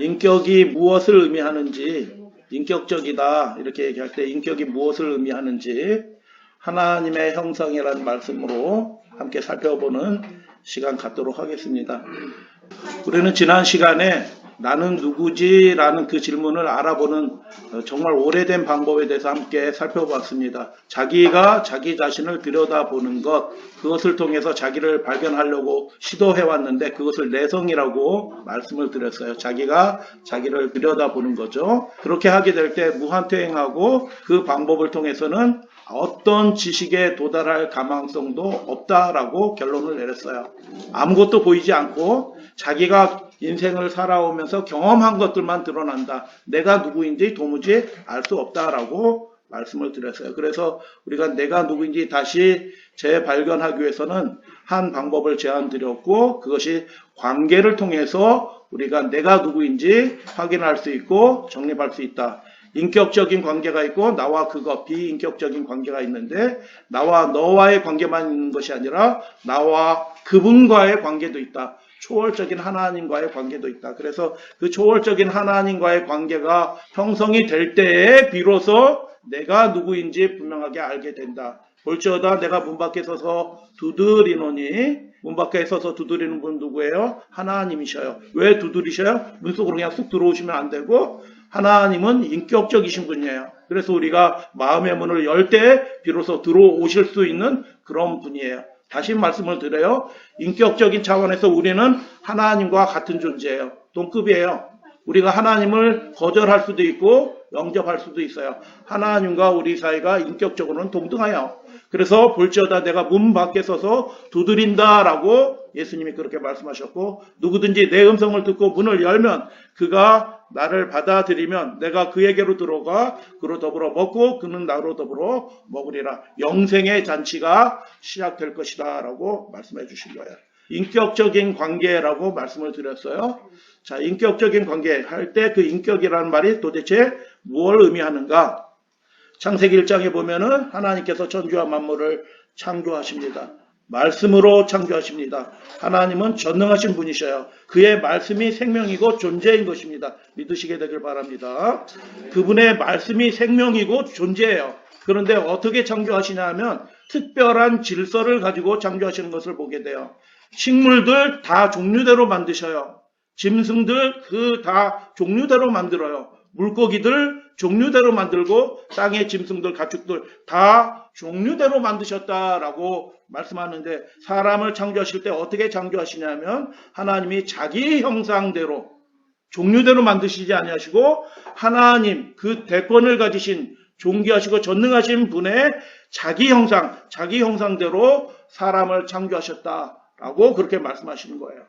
인격이 무엇을 의미하는지, 인격적이다 이렇게 얘기할 때 인격이 무엇을 의미하는지 하나님의 형상이라는 말씀으로 함께 살펴보는 시간 갖도록 하겠습니다. 우리는 지난 시간에 나는 누구지? 라는 그 질문을 알아보는 정말 오래된 방법에 대해서 함께 살펴봤습니다. 자기가 자기 자신을 들여다보는 것, 그것을 통해서 자기를 발견하려고 시도해왔는데 그것을 내성이라고 말씀을 드렸어요. 자기가 자기를 들여다보는 거죠. 그렇게 하게 될 때 무한퇴행하고 그 방법을 통해서는 어떤 지식에 도달할 가망성도 없다라고 결론을 내렸어요. 아무것도 보이지 않고 자기가 인생을 살아오면서 경험한 것들만 드러난다. 내가 누구인지 도무지 알 수 없다라고 말씀을 드렸어요. 그래서 우리가 내가 누구인지 다시 재발견하기 위해서는 한 방법을 제안드렸고 그것이 관계를 통해서 우리가 내가 누구인지 확인할 수 있고 정립할 수 있다. 인격적인 관계가 있고 나와 그것 비인격적인 관계가 있는데 나와 너와의 관계만 있는 것이 아니라 나와 그분과의 관계도 있다. 초월적인 하나님과의 관계도 있다. 그래서 그 초월적인 하나님과의 관계가 형성이 될 때에 비로소 내가 누구인지 분명하게 알게 된다. 볼지어다 내가 문 밖에 서서 두드리노니 문 밖에 서서 두드리는 분 누구예요? 하나님이셔요. 왜 두드리셔요? 문 속으로 그냥 쑥 들어오시면 안 되고 하나님은 인격적이신 분이에요. 그래서 우리가 마음의 문을 열 때 비로소 들어오실 수 있는 그런 분이에요. 다시 말씀을 드려요. 인격적인 차원에서 우리는 하나님과 같은 존재예요. 동급이에요. 우리가 하나님을 거절할 수도 있고 영접할 수도 있어요. 하나님과 우리 사이가 인격적으로는 동등해요. 그래서 볼지어다 내가 문 밖에 서서 두드린다라고 예수님이 그렇게 말씀하셨고 누구든지 내 음성을 듣고 문을 열면 그가 나를 받아들이면 내가 그에게로 들어가 그로 더불어 먹고 그는 나로 더불어 먹으리라. 영생의 잔치가 시작될 것이다 라고 말씀해 주신 거예요. 인격적인 관계라고 말씀을 드렸어요. 자, 인격적인 관계 할 때 그 인격이라는 말이 도대체 무엇을 의미하는가? 창세기 1장에 보면은 하나님께서 천지와 만물을 창조하십니다. 말씀으로 창조하십니다. 하나님은 전능하신 분이셔요. 그의 말씀이 생명이고 존재인 것입니다. 믿으시게 되길 바랍니다. 그분의 말씀이 생명이고 존재예요. 그런데 어떻게 창조하시냐 하면 특별한 질서를 가지고 창조하시는 것을 보게 돼요. 식물들 다 종류대로 만드셔요. 짐승들 그 다 종류대로 만들어요. 물고기들 종류대로 만들고 땅의 짐승들 가축들 다 종류대로 만드셨다라고 말씀하는데 사람을 창조하실 때 어떻게 창조하시냐면 하나님이 자기 형상대로 종류대로 만드시지 아니하시고 하나님 그 대권을 가지신 존귀하시고 전능하신 분의 자기 형상 자기 형상대로 사람을 창조하셨다라고 그렇게 말씀하시는 거예요.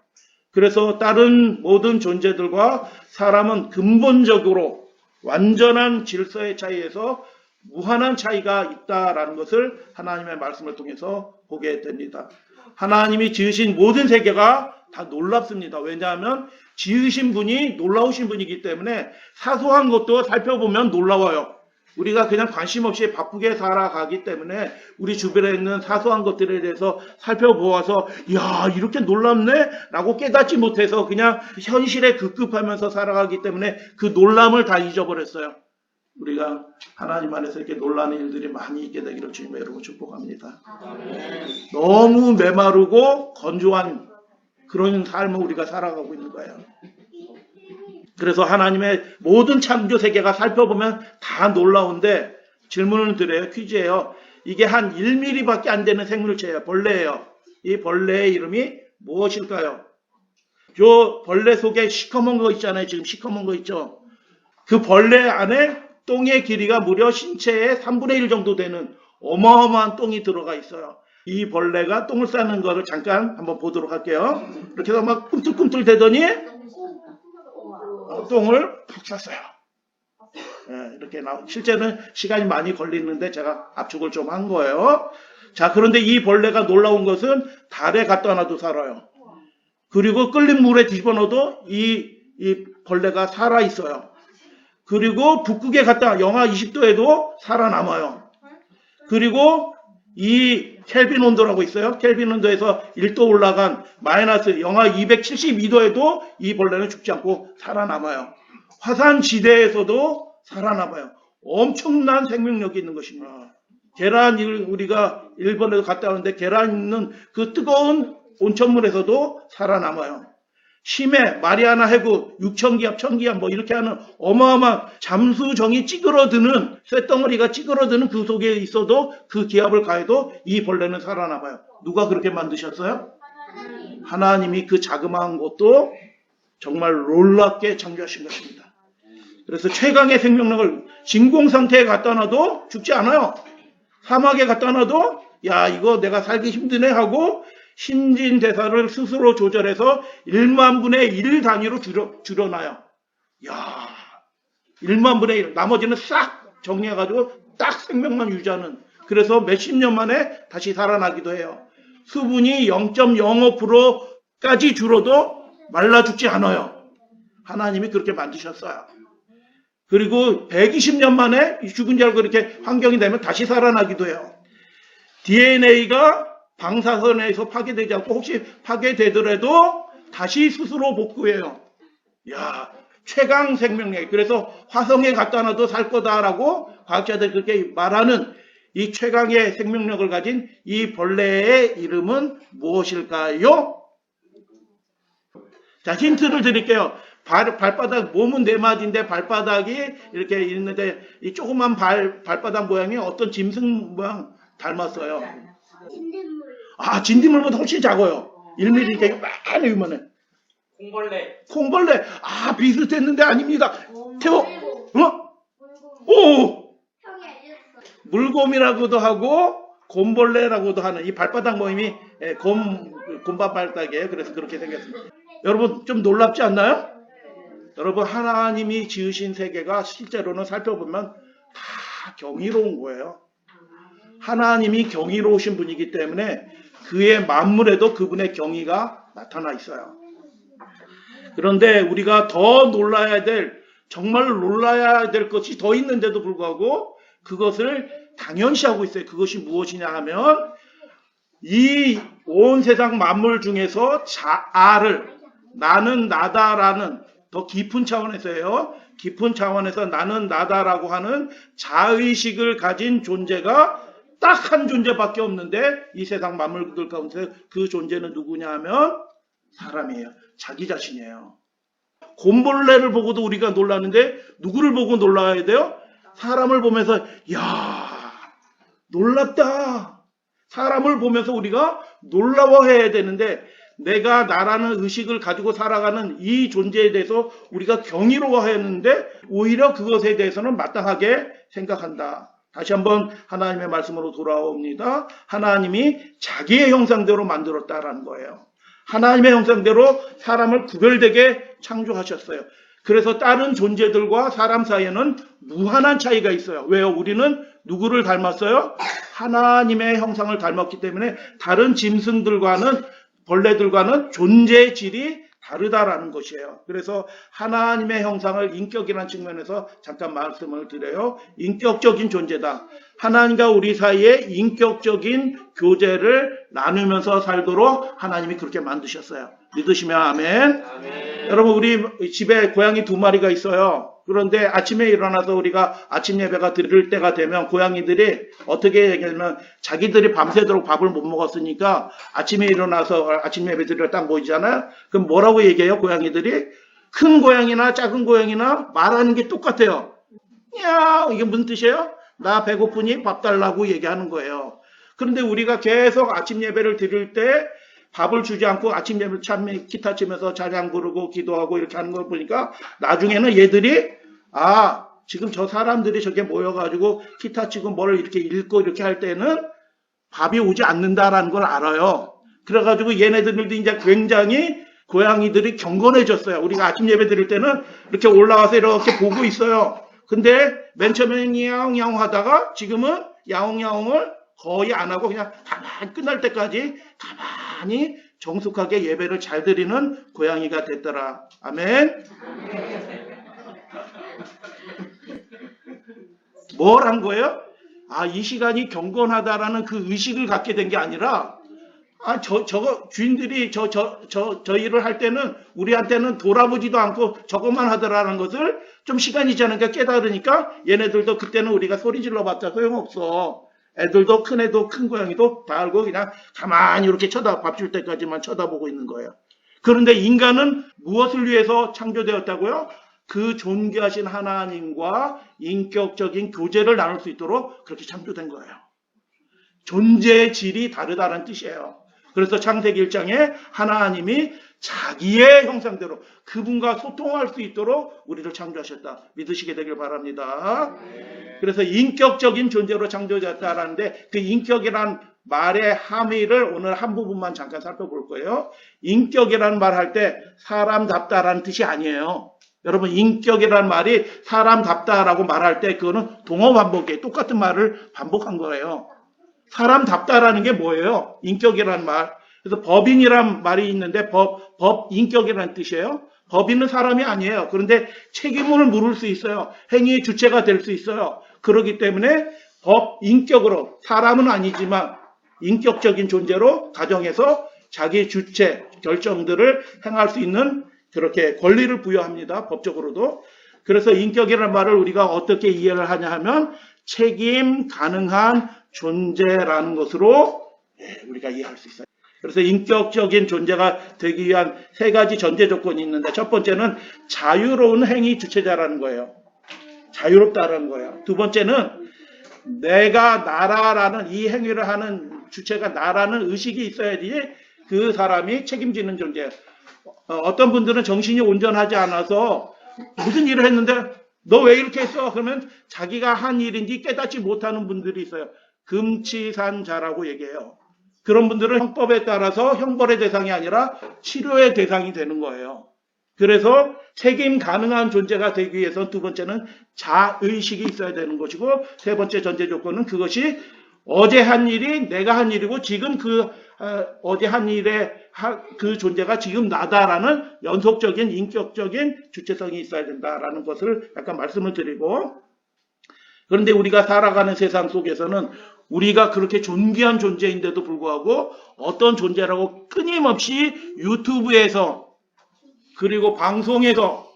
그래서 다른 모든 존재들과 사람은 근본적으로 완전한 질서의 차이에서 무한한 차이가 있다라는 것을 하나님의 말씀을 통해서 보게 됩니다. 하나님이 지으신 모든 세계가 다 놀랍습니다. 왜냐하면 지으신 분이 놀라우신 분이기 때문에 사소한 것도 살펴보면 놀라워요. 우리가 그냥 관심 없이 바쁘게 살아가기 때문에 우리 주변에 있는 사소한 것들에 대해서 살펴보아서 야 이렇게 놀랍네? 라고 깨닫지 못해서 그냥 현실에 급급하면서 살아가기 때문에 그 놀람을 다 잊어버렸어요. 우리가 하나님 안에서 이렇게 놀라는 일들이 많이 있게 되기를 주님의 이름으로 축복합니다. 너무 메마르고 건조한 그런 삶을 우리가 살아가고 있는 거예요. 그래서 하나님의 모든 창조 세계가 살펴보면 다 놀라운데 질문을 드려요. 퀴즈예요. 이게 한 1mm밖에 안 되는 생물체예요. 벌레예요. 이 벌레의 이름이 무엇일까요? 요 벌레 속에 시커먼 거 있잖아요. 지금 시커먼 거 있죠. 그 벌레 안에 똥의 길이가 무려 신체의 3분의 1 정도 되는 어마어마한 똥이 들어가 있어요. 이 벌레가 똥을 싸는 거를 잠깐 한번 보도록 할게요. 이렇게 해서 막 꿈틀꿈틀 대더니 똥을 푹 쌌어요. 네, 이렇게 실제는 시간이 많이 걸리는데 제가 압축을 좀 한 거예요. 자, 그런데 이 벌레가 놀라운 것은 달에 갖다 놔도 살아요. 그리고 끓는 물에 뒤집어 넣어도 이 벌레가 살아 있어요. 그리고 북극에 갔다 영하 20도에도 살아남아요. 그리고 이 켈빈 온도라고 있어요. 켈빈 온도에서 1도 올라간 마이너스 영하 272도에도 이 벌레는 죽지 않고 살아남아요. 화산 지대에서도 살아남아요. 엄청난 생명력이 있는 것입니다. 계란 우리가 일본에서 갔다 오는데 계란 있는 그 뜨거운 온천물에서도 살아남아요. 심해, 마리아나 해구, 6,000기압, 1,000기압 뭐 이렇게 하는 어마어마한 잠수정이 찌그러드는 쇳덩어리가 찌그러드는 그 속에 있어도 그 기압을 가해도 이 벌레는 살아남아요. 누가 그렇게 만드셨어요? 하나님이 그 자그마한 것도 정말 놀랍게 창조하신 것입니다. 그래서 최강의 생명력을 진공 상태에 갖다 놔도 죽지 않아요. 사막에 갖다 놔도 야 이거 내가 살기 힘드네 하고 신진대사를 스스로 조절해서 1만 분의 1 단위로 줄여놔요. 야 1만 분의 1 나머지는 싹 정리해가지고 딱 생명만 유지하는 그래서 몇십 년 만에 다시 살아나기도 해요. 수분이 0.05%까지 줄어도 말라 죽지 않아요. 하나님이 그렇게 만드셨어요. 그리고 120년 만에 죽은 줄 알고 이렇게 환경이 되면 다시 살아나기도 해요. DNA가 방사선에서 파괴되지 않고 혹시 파괴되더라도 다시 스스로 복구해요. 야, 최강 생명력. 그래서 화성에 갖다 놔도 살 거다라고 과학자들이 그렇게 말하는 이 최강의 생명력을 가진 이 벌레의 이름은 무엇일까요? 자, 힌트를 드릴게요. 발바닥, 몸은 4마디인데 발바닥이 이렇게 있는데 이 조그만 발바닥 모양이 어떤 짐승 모양 닮았어요. 진딧물. 아, 진딧물보다 훨씬 작아요. 1mm 이렇게 많이 요만해. 콩벌레. 아, 비슷했는데 아닙니다. 태워. 어? 오! 형이 알려줬어. 물곰이라고도 하고 곰벌레라고도 하는 이 발바닥 모임이 곰발바닥이에요. 그래서 그렇게 생겼습니다. 여러분 좀 놀랍지 않나요? 여러분 하나님이 지으신 세계가 실제로는 살펴보면 다 경이로운 거예요. 하나님이 경이로우신 분이기 때문에 그의 만물에도 그분의 경이가 나타나 있어요. 그런데 우리가 더 놀라야 될 정말 놀라야 될 것이 더 있는데도 불구하고 그것을 당연시하고 있어요. 그것이 무엇이냐 하면 이 온 세상 만물 중에서 나는 나다라는 더 깊은 차원에서요. 깊은 차원에서 나는 나다라고 하는 자의식을 가진 존재가 딱 한 존재밖에 없는데 이 세상 만물들 가운데 그 존재는 누구냐 하면 사람이에요. 자기 자신이에요. 곰벌레를 보고도 우리가 놀라는데 누구를 보고 놀라야 돼요? 사람을 보면서 야 놀랍다. 사람을 보면서 우리가 놀라워해야 되는데 내가 나라는 의식을 가지고 살아가는 이 존재에 대해서 우리가 경이로워해야 하는데 오히려 그것에 대해서는 마땅하게 생각한다. 다시 한번 하나님의 말씀으로 돌아옵니다. 하나님이 자기의 형상대로 만들었다라는 거예요. 하나님의 형상대로 사람을 구별되게 창조하셨어요. 그래서 다른 존재들과 사람 사이에는 무한한 차이가 있어요. 왜요? 우리는 누구를 닮았어요? 하나님의 형상을 닮았기 때문에 다른 짐승들과는 벌레들과는 존재의 질이 다르다라는 것이에요. 그래서 하나님의 형상을 인격이라는 측면에서 잠깐 말씀을 드려요. 인격적인 존재다. 하나님과 우리 사이에 인격적인 교제를 나누면서 살도록 하나님이 그렇게 만드셨어요. 믿으시면 아멘. 아멘. 여러분 우리 집에 고양이 2마리가 있어요. 그런데 아침에 일어나서 우리가 아침 예배가 드릴 때가 되면 고양이들이 어떻게 얘기하면 자기들이 밤새도록 밥을 못 먹었으니까 아침에 일어나서 아침 예배 드리러 딱 모이잖아요. 그럼 뭐라고 얘기해요? 고양이들이 큰 고양이나 작은 고양이나 말하는 게 똑같아요. 야 이게 무슨 뜻이에요? 나 배고프니 밥 달라고 얘기하는 거예요. 그런데 우리가 계속 아침 예배를 드릴 때 밥을 주지 않고 아침 예배 참미 기타 치면서 찬양 부르고 기도하고 이렇게 하는 걸 보니까 나중에는 얘들이 지금 저 사람들이 저게 모여가지고 기타 치고 뭘 이렇게 읽고 이렇게 할 때는 밥이 오지 않는다라는 걸 알아요. 그래가지고 얘네들도 이제 굉장히 고양이들이 경건해졌어요. 우리가 아침 예배 드릴 때는 이렇게 올라와서 이렇게 보고 있어요. 근데 맨 처음에는 야옹야옹 하다가 지금은 야옹야옹을 거의 안 하고 그냥 가만히 끝날 때까지 가만히 정숙하게 예배를 잘 드리는 고양이가 됐더라. 아멘. 뭘 한 거예요? 이 시간이 경건하다라는 그 의식을 갖게 된 게 아니라, 저거, 주인들이 저 일을 할 때는 우리한테는 돌아보지도 않고 저것만 하더라는 것을 좀 시간이 지나니까 깨달으니까 얘네들도 그때는 우리가 소리 질러봤자 소용없어. 애들도 큰 애도 큰 고양이도 다 알고 그냥 가만히 이렇게 밥 줄 때까지만 쳐다보고 있는 거예요. 그런데 인간은 무엇을 위해서 창조되었다고요? 그 존귀하신 하나님과 인격적인 교제를 나눌 수 있도록 그렇게 창조된 거예요. 존재의 질이 다르다는 뜻이에요. 그래서 창세기 1장에 하나님이 자기의 형상대로 그분과 소통할 수 있도록 우리를 창조하셨다. 믿으시게 되길 바랍니다. 그래서 인격적인 존재로 창조되었다라는데 그 인격이란 말의 함의를 오늘 한 부분만 잠깐 살펴볼 거예요. 인격이라는 말 할 때 사람답다라는 뜻이 아니에요. 여러분, 인격이라는 말이 사람답다라고 말할 때 그거는 동어 반복이에요. 똑같은 말을 반복한 거예요. 사람답다라는 게 뭐예요? 인격이라는 말. 그래서 법인이란 말이 있는데 인격이라는 뜻이에요. 법인은 사람이 아니에요. 그런데 책임을 물을 수 있어요. 행위의 주체가 될 수 있어요. 그렇기 때문에 인격으로 사람은 아니지만 인격적인 존재로 가정에서 자기 주체 결정들을 행할 수 있는 그렇게 권리를 부여합니다. 법적으로도. 그래서 인격이라는 말을 우리가 어떻게 이해를 하냐 하면 책임 가능한 존재라는 것으로 우리가 이해할 수 있어요. 그래서 인격적인 존재가 되기 위한 세 가지 전제 조건이 있는데 첫 번째는 자유로운 행위 주체자라는 거예요. 자유롭다라는 거예요. 두 번째는 내가 나라라는 이 행위를 하는 주체가 나라는 의식이 있어야지 그 사람이 책임지는 존재예요. 어떤 분들은 정신이 온전하지 않아서 무슨 일을 했는데 너 왜 이렇게 했어? 그러면 자기가 한 일인지 깨닫지 못하는 분들이 있어요. 금치산자라고 얘기해요. 그런 분들은 형법에 따라서 형벌의 대상이 아니라 치료의 대상이 되는 거예요. 그래서 책임 가능한 존재가 되기 위해서는 두 번째는 자의식이 있어야 되는 것이고 세 번째 전제 조건은 그것이 어제 한 일이 내가 한 일이고 지금 어제 한 일의 그 존재가 지금 나다라는 연속적인 인격적인 주체성이 있어야 된다라는 것을 약간 말씀을 드리고 그런데 우리가 살아가는 세상 속에서는 우리가 그렇게 존귀한 존재인데도 불구하고 어떤 존재라고 끊임없이 유튜브에서 그리고 방송에서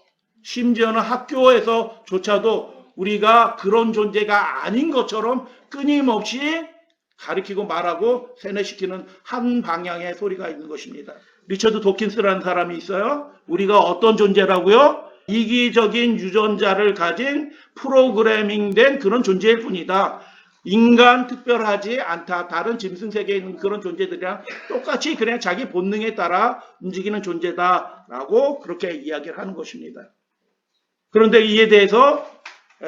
심지어는 학교에서조차도 우리가 그런 존재가 아닌 것처럼 끊임없이 가리키고 말하고 세뇌시키는 한 방향의 소리가 있는 것입니다. 리처드 도킨스라는 사람이 있어요. 우리가 어떤 존재라고요? 이기적인 유전자를 가진 프로그래밍된 그런 존재일 뿐이다. 인간 특별하지 않다. 다른 짐승 세계에 있는 그런 존재들이랑 똑같이 그냥 자기 본능에 따라 움직이는 존재다라고 그렇게 이야기를 하는 것입니다. 그런데 이에 대해서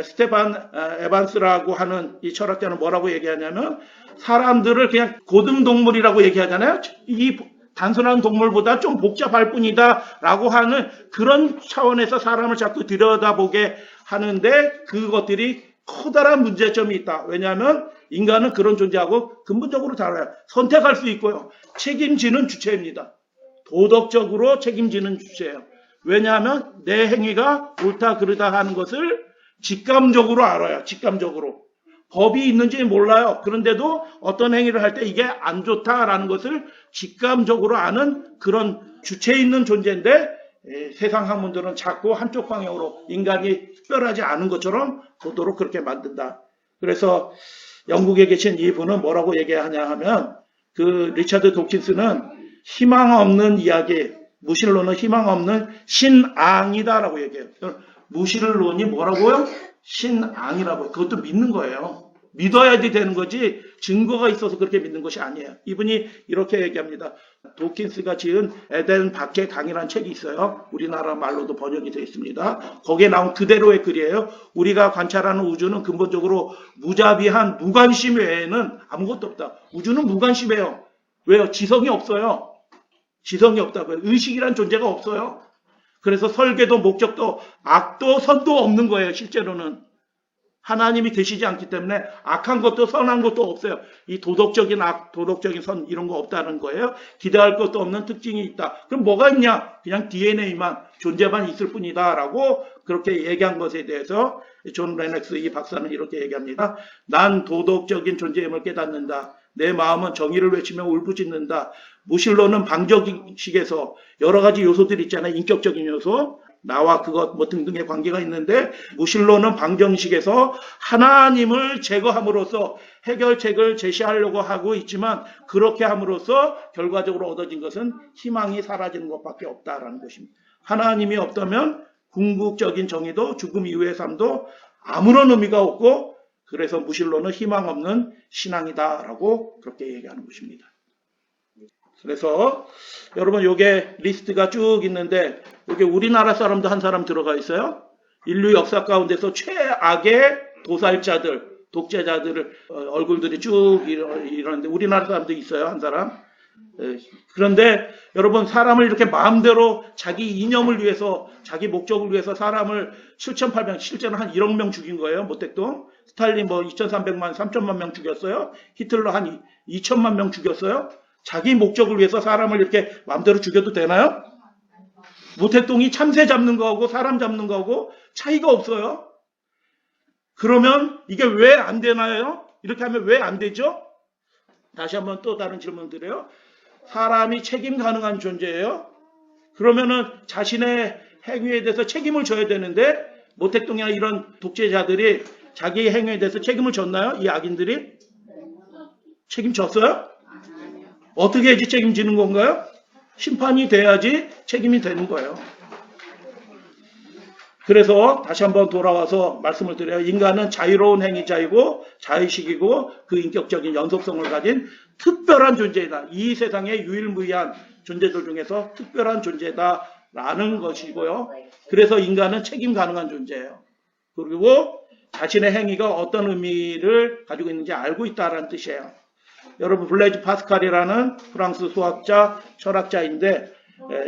스테반 에반스라고 하는 이 철학자는 뭐라고 얘기하냐면 사람들을 그냥 고등동물이라고 얘기하잖아요. 이 단순한 동물보다 좀 복잡할 뿐이다 라고 하는 그런 차원에서 사람을 자꾸 들여다보게 하는데 그것들이 커다란 문제점이 있다. 왜냐하면 인간은 그런 존재하고 근본적으로 달라요. 선택할 수 있고요. 책임지는 주체입니다. 도덕적으로 책임지는 주체예요. 왜냐하면 내 행위가 옳다 그르다 하는 것을 직감적으로 알아요. 직감적으로. 법이 있는지 몰라요. 그런데도 어떤 행위를 할 때 이게 안 좋다라는 것을 직감적으로 아는 그런 주체 있는 존재인데 세상 학문들은 자꾸 한쪽 방향으로 인간이 특별하지 않은 것처럼 보도록 그렇게 만든다. 그래서 영국에 계신 이분은 뭐라고 얘기하냐 하면 그 리처드 도킨스는 희망 없는 이야기, 무신론은 희망 없는 신앙이다라고 얘기해요. 무신론이 뭐라고요? 신앙이라고. 그것도 믿는 거예요. 믿어야지 되는 거지 증거가 있어서 그렇게 믿는 것이 아니에요. 이분이 이렇게 얘기합니다. 도킨스가 지은 에덴 밖의 강이라는 책이 있어요. 우리나라 말로도 번역이 되어 있습니다. 거기에 나온 그대로의 글이에요. 우리가 관찰하는 우주는 근본적으로 무자비한 무관심 외에는 아무것도 없다. 우주는 무관심해요. 왜요? 지성이 없어요. 지성이 없다고요. 의식이란 존재가 없어요. 그래서 설계도 목적도 악도 선도 없는 거예요. 실제로는. 하나님이 되시지 않기 때문에 악한 것도 선한 것도 없어요. 이 도덕적인 악, 도덕적인 선 이런 거 없다는 거예요. 기대할 것도 없는 특징이 있다. 그럼 뭐가 있냐? 그냥 DNA만 존재만 있을 뿐이다 라고 그렇게 얘기한 것에 대해서 존 레넥스 이 박사는 이렇게 얘기합니다. 난 도덕적인 존재임을 깨닫는다. 내 마음은 정의를 외치며 울부짖는다. 무실론은 방정식에서 여러 가지 요소들이 있잖아요. 인격적인 요소. 나와 그것 뭐 등등의 관계가 있는데 무실론은 방정식에서 하나님을 제거함으로써 해결책을 제시하려고 하고 있지만 그렇게 함으로써 결과적으로 얻어진 것은 희망이 사라지는 것밖에 없다라는 것입니다. 하나님이 없다면 궁극적인 정의도 죽음 이후의 삶도 아무런 의미가 없고 그래서 무실론은 희망 없는 신앙이다라고 그렇게 얘기하는 것입니다. 그래서 여러분 요게 리스트가 쭉 있는데 여기 우리나라 사람도 한 사람 들어가 있어요. 인류 역사 가운데서 최악의 도살자들, 독재자들을 얼굴들이 쭉 이러는데 우리나라 사람도 있어요. 한 사람. 그런데 여러분 사람을 이렇게 마음대로 자기 이념을 위해서 자기 목적을 위해서 사람을 7,800 실제로 한 1억 명 죽인 거예요. 모택동. 스탈린 뭐 2,300만 3천만 명 죽였어요. 히틀러 한 2천만 명 죽였어요. 자기 목적을 위해서 사람을 이렇게 마음대로 죽여도 되나요? 모택동이 참새 잡는 거하고 사람 잡는 거하고 차이가 없어요. 그러면 이게 왜 안 되나요? 이렇게 하면 왜 안 되죠? 다시 한번 또 다른 질문 드려요. 사람이 책임 가능한 존재예요. 그러면은 자신의 행위에 대해서 책임을 져야 되는데 모택동이나 이런 독재자들이 자기 행위에 대해서 책임을 졌나요? 이 악인들이? 책임졌어요? 어떻게 해야지 책임지는 건가요? 심판이 돼야지 책임이 되는 거예요. 그래서 다시 한번 돌아와서 말씀을 드려요. 인간은 자유로운 행위자이고 자의식이고 그 인격적인 연속성을 가진 특별한 존재이다. 이 세상의 유일무이한 존재들 중에서 특별한 존재다라는 것이고요. 그래서 인간은 책임 가능한 존재예요. 그리고 자신의 행위가 어떤 의미를 가지고 있는지 알고 있다는 뜻이에요. 여러분 블레이즈 파스칼이라는 프랑스 수학자, 철학자인데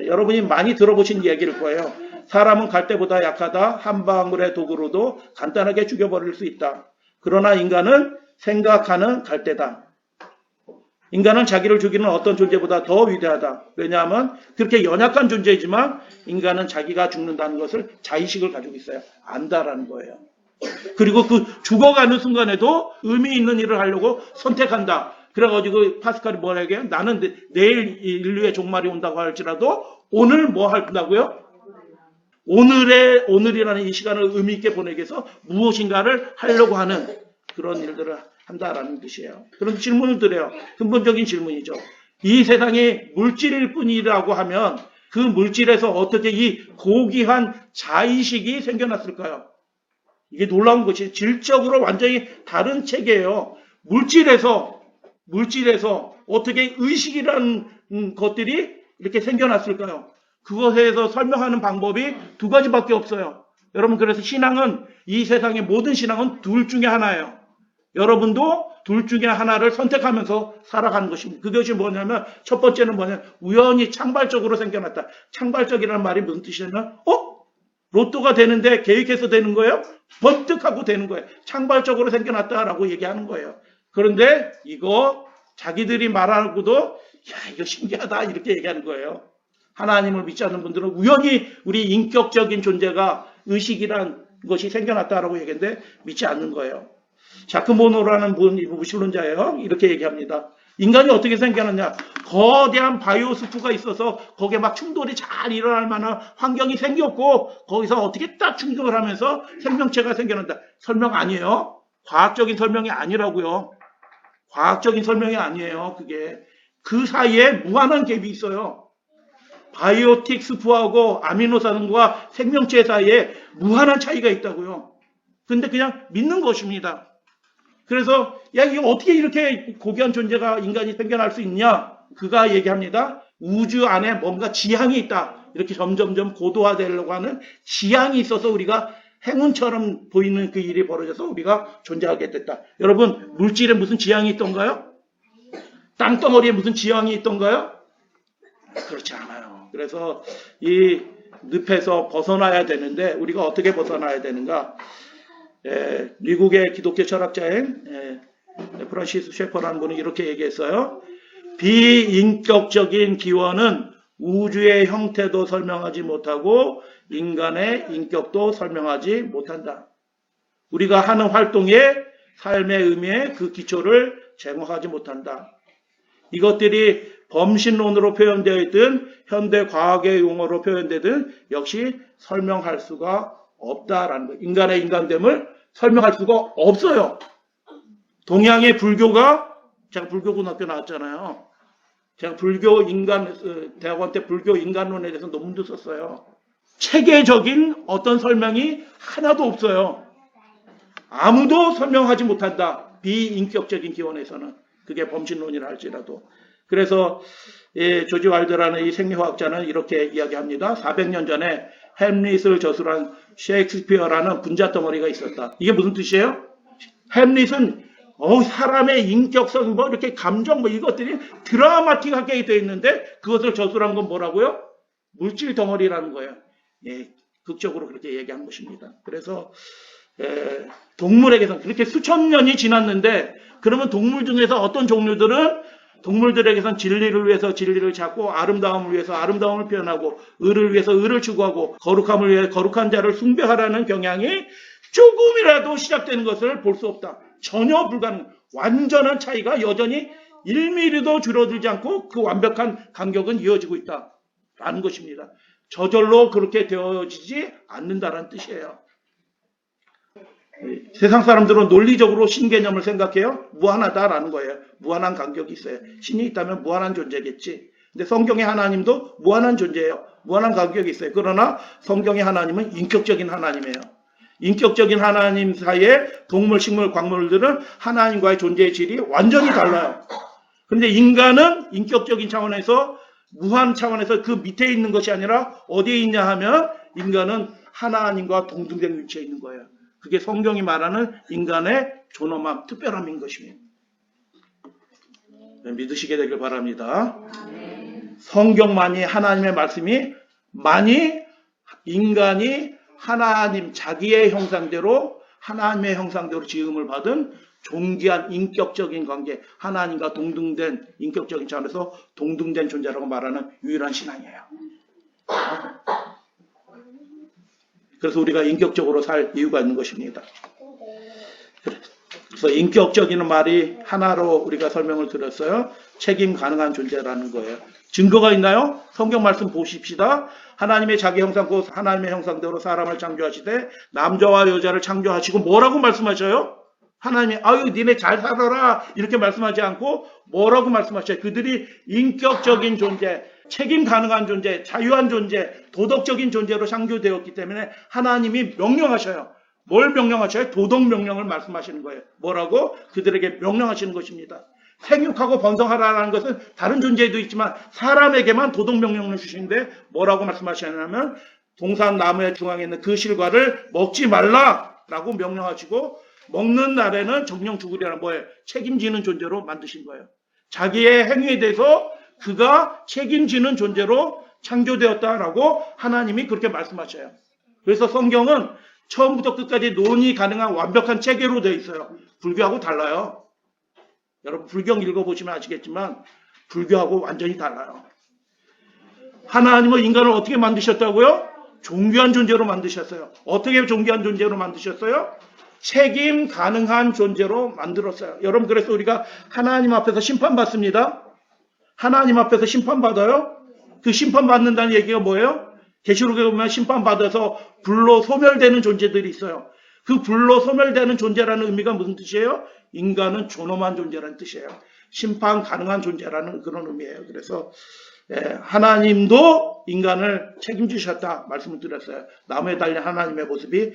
여러분이 많이 들어보신 얘기일 거예요. 사람은 갈대보다 약하다. 한 방울의 독으로도 간단하게 죽여버릴 수 있다. 그러나 인간은 생각하는 갈대다. 인간은 자기를 죽이는 어떤 존재보다 더 위대하다. 왜냐하면 그렇게 연약한 존재이지만 인간은 자기가 죽는다는 것을 자의식을 가지고 있어요. 안다라는 거예요. 그리고 그 죽어가는 순간에도 의미 있는 일을 하려고 선택한다. 그래가지고 파스칼이 뭐라 얘기해요? 나는 내일 인류의 종말이 온다고 할지라도 오늘 뭐 한다고요? 오늘이라는 이 시간을 의미 있게 보내기 위해서 무엇인가를 하려고 하는 그런 일들을 한다라는 뜻이에요. 그런 질문을 드려요. 근본적인 질문이죠. 이 세상이 물질일 뿐이라고 하면 그 물질에서 어떻게 이 고귀한 자의식이 생겨났을까요? 이게 놀라운 것이 질적으로 완전히 다른 체계예요. 물질에서 어떻게 의식이라는 것들이 이렇게 생겨났을까요? 그것에 대해서 설명하는 방법이 두 가지밖에 없어요. 여러분 그래서 신앙은 이 세상의 모든 신앙은 둘 중에 하나예요. 여러분도 둘 중에 하나를 선택하면서 살아가는 것입니다. 그것이 뭐냐면 첫 번째는 뭐냐면 우연히 창발적으로 생겨났다. 창발적이라는 말이 무슨 뜻이냐면 로또가 되는데 계획해서 되는 거예요? 번뜩하고 되는 거예요. 창발적으로 생겨났다라고 얘기하는 거예요. 그런데 이거 자기들이 말하고도 야 이거 신기하다 이렇게 얘기하는 거예요. 하나님을 믿지 않는 분들은 우연히 우리 인격적인 존재가 의식이란 것이 생겨났다라고 얘기했는데 믿지 않는 거예요. 자크모노라는 분이 무신론자예요. 이렇게 얘기합니다. 인간이 어떻게 생겨났냐? 거대한 바이오스프가 있어서 거기에 막 충돌이 잘 일어날 만한 환경이 생겼고 거기서 어떻게 딱 충돌을 하면서 생명체가 생겨난다. 설명 아니에요. 과학적인 설명이 아니라고요. 과학적인 설명이 아니에요. 그게 그 사이에 무한한 갭이 있어요. 바이오틱 스프하고 아미노산과 생명체 사이에 무한한 차이가 있다고요. 근데 그냥 믿는 것입니다. 그래서 야 이게 어떻게 이렇게 고귀한 존재가 인간이 생겨날 수 있냐? 그가 얘기합니다. 우주 안에 뭔가 지향이 있다. 이렇게 점점점 고도화되려고 하는 지향이 있어서 우리가 행운처럼 보이는 그 일이 벌어져서 우리가 존재하게 됐다. 여러분 물질에 무슨 지향이 있던가요? 땅덩어리에 무슨 지향이 있던가요? 그렇지 않아요. 그래서 이 늪에서 벗어나야 되는데 우리가 어떻게 벗어나야 되는가? 미국의 기독교 철학자인 프란시스 셰퍼라는 분이 이렇게 얘기했어요. 비인격적인 기원은 우주의 형태도 설명하지 못하고 인간의 인격도 설명하지 못한다. 우리가 하는 활동의 삶의 의미에 그 기초를 제공하지 못한다. 이것들이 범신론으로 표현되어 있든 현대 과학의 용어로 표현되든 역시 설명할 수가 없다라는 거예요. 인간의 인간됨을 설명할 수가 없어요. 동양의 불교가, 제가 불교고등학교 나왔잖아요. 제가 대학원 때 불교 인간론에 대해서 논문도 썼어요. 체계적인 어떤 설명이 하나도 없어요. 아무도 설명하지 못한다. 비인격적인 기원에서는. 그게 범신론이라 할지라도. 그래서 조지 와일드라는 이 생리화학자는 이렇게 이야기합니다. 400년 전에 햄릿을 저술한 셰익스피어라는 분자덩어리가 있었다. 이게 무슨 뜻이에요? 햄릿은 사람의 인격성, 이렇게 감정, 이것들이 드라마틱하게 되어 있는데 그것을 저술한 건 뭐라고요? 물질 덩어리라는 거예요. 극적으로 그렇게 얘기한 것입니다. 그래서 동물에게서 그렇게 수천 년이 지났는데 그러면 동물 중에서 어떤 동물들에게선 진리를 위해서 진리를 찾고 아름다움을 위해서 아름다움을 표현하고 의를 위해서 의를 추구하고 거룩함을 위해 거룩한 자를 숭배하라는 경향이 조금이라도 시작되는 것을 볼 수 없다. 전혀 불가능. 완전한 차이가 여전히 1mm도 줄어들지 않고 그 완벽한 간격은 이어지고 있다라는 것입니다. 저절로 그렇게 되어지지 않는다라는 뜻이에요. 세상 사람들은 논리적으로 신 개념을 생각해요. 무한하다라는 거예요. 무한한 간격이 있어요. 신이 있다면 무한한 존재겠지. 근데 성경의 하나님도 무한한 존재예요. 무한한 간격이 있어요. 그러나 성경의 하나님은 인격적인 하나님이에요. 인격적인 하나님 사이에 동물, 식물, 광물들은 하나님과의 존재의 질이 완전히 달라요. 그런데 인간은 인격적인 차원에서 무한 차원에서 그 밑에 있는 것이 아니라 어디에 있냐 하면 인간은 하나님과 동등된 위치에 있는 거예요. 그게 성경이 말하는 인간의 존엄함, 특별함인 것입니다. 믿으시게 되길 바랍니다. 성경만이 하나님의 말씀이 인간이 하나님 자기의 형상대로 하나님의 형상대로 지음을 받은 존귀한 인격적인 관계, 하나님과 동등된 인격적인 차원에서 동등된 존재라고 말하는 유일한 신앙이에요. 그래서 우리가 인격적으로 살 이유가 있는 것입니다. 그래서 인격적인 말이 하나로 우리가 설명을 드렸어요. 책임 가능한 존재라는 거예요. 증거가 있나요? 성경 말씀 보십시다. 하나님의 자기 형상 곧 하나님의 형상대로 사람을 창조하시되 남자와 여자를 창조하시고 뭐라고 말씀하셔요? 하나님이 니네 잘 살아라 이렇게 말씀하지 않고 뭐라고 말씀하셔요? 그들이 인격적인 존재, 책임 가능한 존재, 자유한 존재, 도덕적인 존재로 창조되었기 때문에 하나님이 명령하셔요. 뭘 명령하셔요? 도덕 명령을 말씀하시는 거예요. 뭐라고? 그들에게 명령하시는 것입니다. 생육하고 번성하라는 것은 다른 존재에도 있지만 사람에게만 도덕 명령을 주시는데 뭐라고 말씀하시냐면 동산 나무의 중앙에 있는 그 실과를 먹지 말라라고 명령하시고 먹는 날에는 정령 죽으리라는 뭐예요? 책임지는 존재로 만드신 거예요. 자기의 행위에 대해서 그가 책임지는 존재로 창조되었다라고 하나님이 그렇게 말씀하셔요. 그래서 성경은 처음부터 끝까지 논의 가능한 완벽한 체계로 되어 있어요. 불교하고 달라요. 여러분 불경 읽어보시면 아시겠지만 불교하고 완전히 달라요. 하나님은 인간을 어떻게 만드셨다고요? 존귀한 존재로 만드셨어요. 어떻게 존귀한 존재로 만드셨어요? 책임 가능한 존재로 만들었어요. 여러분 그래서 우리가 하나님 앞에서 심판받습니다. 하나님 앞에서 심판받아요. 그 심판받는다는 얘기가 뭐예요? 계시록에 보면 심판받아서 불로 소멸되는 존재들이 있어요. 그 불로 소멸되는 존재라는 의미가 무슨 뜻이에요? 인간은 존엄한 존재라는 뜻이에요. 심판 가능한 존재라는 그런 의미예요. 그래서 하나님도 인간을 책임지셨다 말씀을 드렸어요. 나무에 달린 하나님의 모습이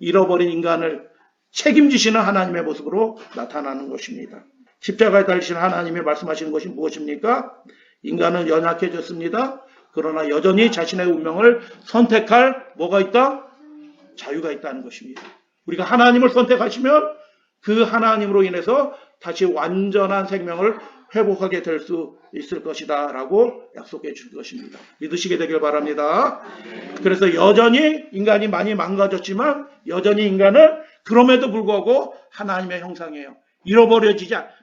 잃어버린 인간을 책임지시는 하나님의 모습으로 나타나는 것입니다. 십자가에 달리신 하나님이 말씀하시는 것이 무엇입니까? 인간은 연약해졌습니다. 그러나 여전히 자신의 운명을 선택할 뭐가 있다? 자유가 있다는 것입니다. 우리가 하나님을 선택하시면 그 하나님으로 인해서 다시 완전한 생명을 회복하게 될 수 있을 것이다 라고 약속해 줄 것입니다. 믿으시게 되길 바랍니다. 그래서 여전히 인간이 많이 망가졌지만 여전히 인간은 그럼에도 불구하고 하나님의 형상이에요.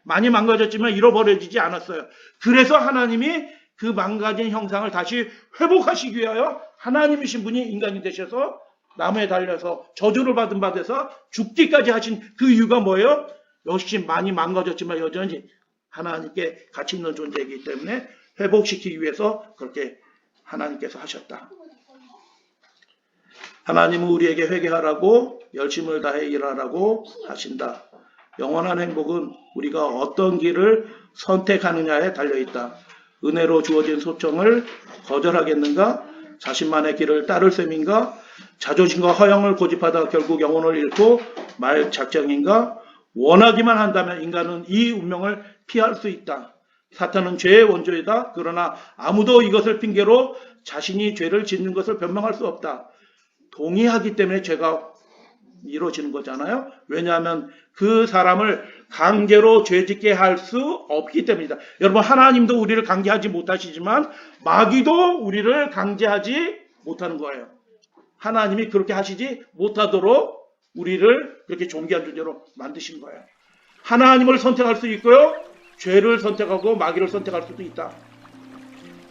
많이 망가졌지만 잃어버려지지 않았어요. 그래서 하나님이 그 망가진 형상을 다시 회복하시기 위하여 하나님이신 분이 인간이 되셔서 나무에 달려서 저주를 받은 바 돼서 죽기까지 하신 그 이유가 뭐예요? 역시 많이 망가졌지만 여전히 하나님께 가치 있는 존재이기 때문에 회복시키기 위해서 그렇게 하나님께서 하셨다. 하나님은 우리에게 회개하라고 열심을 다해 일하라고 하신다. 영원한 행복은 우리가 어떤 길을 선택하느냐에 달려있다. 은혜로 주어진 소청을 거절하겠는가? 자신만의 길을 따를 셈인가? 자존심과 허영을 고집하다 결국 영혼을 잃고 말 작정인가? 원하기만 한다면 인간은 이 운명을 피할 수 있다. 사탄은 죄의 원조이다. 그러나 아무도 이것을 핑계로 자신이 죄를 짓는 것을 변명할 수 없다. 동의하기 때문에 죄가 이루어지는 거잖아요. 왜냐하면 그 사람을 강제로 죄짓게 할 수 없기 때문이다. 여러분, 하나님도 우리를 강제하지 못하시지만 마귀도 우리를 강제하지 못하는 거예요. 하나님이 그렇게 하시지 못하도록 우리를 그렇게 존귀한 존재로 만드신 거예요. 하나님을 선택할 수 있고요. 죄를 선택하고 마귀를 선택할 수도 있다.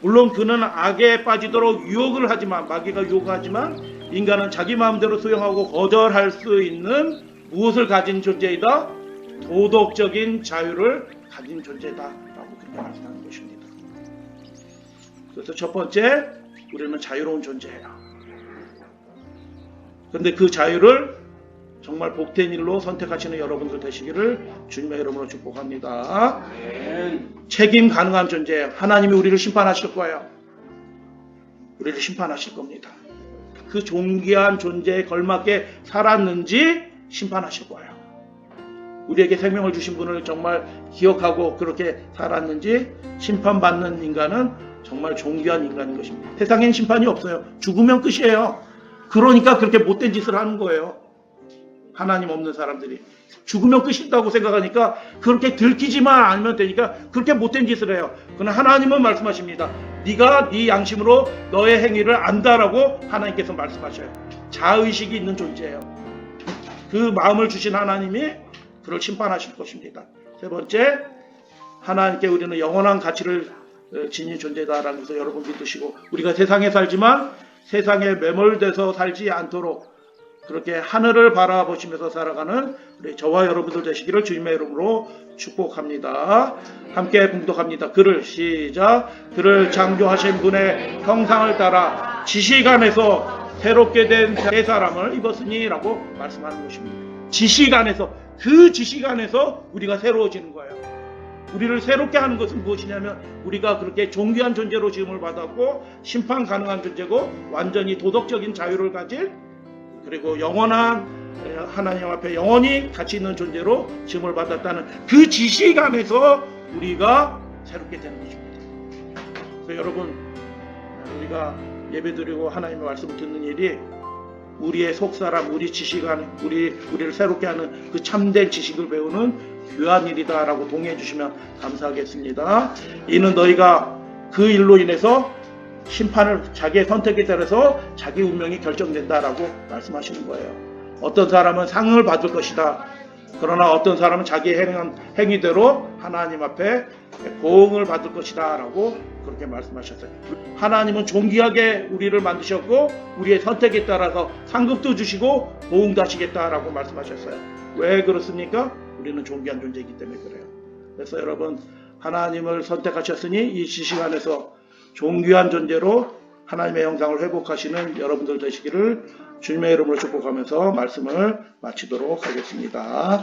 물론 그는 악에 빠지도록 유혹을 하지만, 마귀가 유혹하지만 인간은 자기 마음대로 수용하고 거절할 수 있는 무엇을 가진 존재이다? 도덕적인 자유를 가진 존재다 라고 그렇게 말씀하는 것입니다. 그래서 첫 번째, 우리는 자유로운 존재예요. 그런데 그 자유를 정말 복된 일로 선택하시는 여러분들 되시기를 주님의 이름으로 축복합니다. 책임 가능한 존재예요. 하나님이 우리를 심판하실 거예요. 우리를 심판하실 겁니다. 그 존귀한 존재에 걸맞게 살았는지 심판하실 거예요. 우리에게 생명을 주신 분을 정말 기억하고 그렇게 살았는지 심판받는 인간은 정말 존귀한 인간인 것입니다. 세상엔 심판이 없어요. 죽으면 끝이에요. 그러니까 그렇게 못된 짓을 하는 거예요. 하나님 없는 사람들이 죽으면 끝이다고 생각하니까 그렇게 들키지만 않으면 되니까 그렇게 못된 짓을 해요. 그러나 하나님은 말씀하십니다. 네가 네 양심으로 너의 행위를 안다라고 하나님께서 말씀하셔요. 자의식이 있는 존재예요. 그 마음을 주신 하나님이 그를 심판하실 것입니다. 세 번째, 하나님께 우리는 영원한 가치를 지닌 존재다라는 것을 여러분 믿으시고, 우리가 세상에 살지만 세상에 매몰돼서 살지 않도록 그렇게 하늘을 바라보시면서 살아가는 우리 저와 여러분들 되시기를 주님의 이름으로 축복합니다. 함께 봉독합니다. 그를 시작. 그를 창조하신 분의 형상을 따라 지식 안에서 새롭게 된 새 사람을 입었으니 라고 말씀하는 것입니다. 지식 안에서, 그 지식 안에서 우리가 새로워지는 거예요. 우리를 새롭게 하는 것은 무엇이냐면 우리가 그렇게 존귀한 존재로 지음을 받았고 심판 가능한 존재고 완전히 도덕적인 자유를 가질, 그리고 영원한 하나님 앞에 영원히 가치 있는 존재로 지음을 받았다는 그 지식 안에서 우리가 새롭게 되는 것입니다. 그래서 여러분, 우리가 예배드리고 하나님의 말씀을 듣는 일이 우리의 속사람, 우리 지식 안에 우리를 새롭게 하는 그 참된 지식을 배우는 귀한 일이다라고 동의해 주시면 감사하겠습니다. 이는 너희가 그 일로 인해서 심판을 자기의 선택에 따라서 자기 운명이 결정된다라고 말씀하시는 거예요. 어떤 사람은 상을 받을 것이다. 그러나 어떤 사람은 자기 행위대로 하나님 앞에 보응을 받을 것이다 라고 그렇게 말씀하셨어요. 하나님은 존귀하게 우리를 만드셨고 우리의 선택에 따라서 상급도 주시고 보응도 하시겠다라고 말씀하셨어요. 왜 그렇습니까? 우리는 존귀한 존재이기 때문에 그래요. 그래서 여러분, 하나님을 선택하셨으니 이 지식 안에서 존귀한 존재로 하나님의 형상을 회복하시는 여러분들 되시기를 주님의 이름으로 축복하면서 말씀을 마치도록 하겠습니다.